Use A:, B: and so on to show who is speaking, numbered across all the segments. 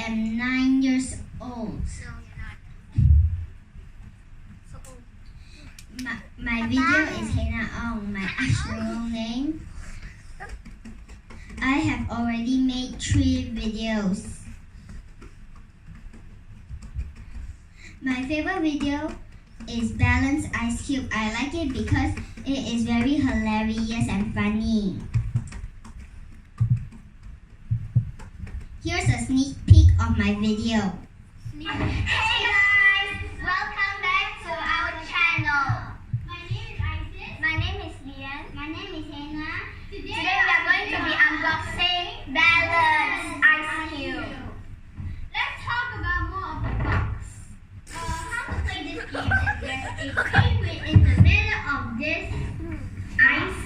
A: am 9 years old. My video is Hannah Ong, my actual name. I have already made 3 videos. My favorite video is Balance Ice Cube. I like it because it is very hilarious and funny. Here's a sneak peek of my video.
B: Hey guys! Welcome back to our channel.
A: My name is Isis.
B: My name is Lian.
A: My name is Hannah.
B: Today we are going to be unboxing Balance Ice Cube.
A: Let's talk about more of the box. How to play this game is there's a penguin in the middle of this ice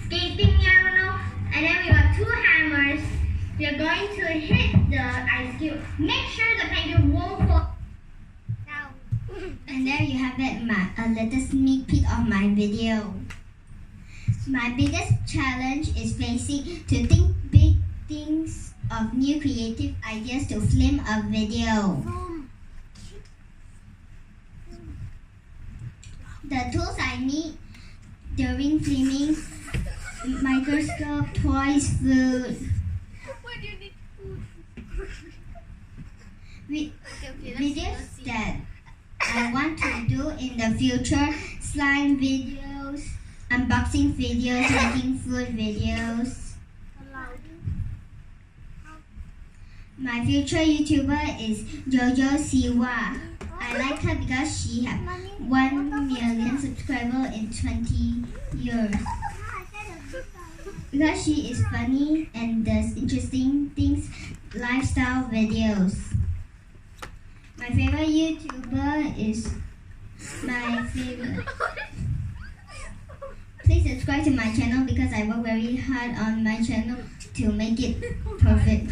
A: skating area, and then we got 2 hammers. We are going to hit the ice cube. Make sure the penguin won't fall down. And there you have it, a little sneak peek of my video. My biggest challenge is facing to think big things of new creative ideas to film a video. The tools I need during filming: microscope, toys, food.
B: Why do you need food?
A: Videos that I want to do in the future: slime videos, unboxing videos, making food videos. My future YouTuber is Jojo Siwa. I like her because she has 1 million subscribers in 20 years. Because she is funny and does interesting things, lifestyle videos. My favorite YouTuber is my favorite. Please subscribe to my channel because I work very hard on my channel to make it perfect.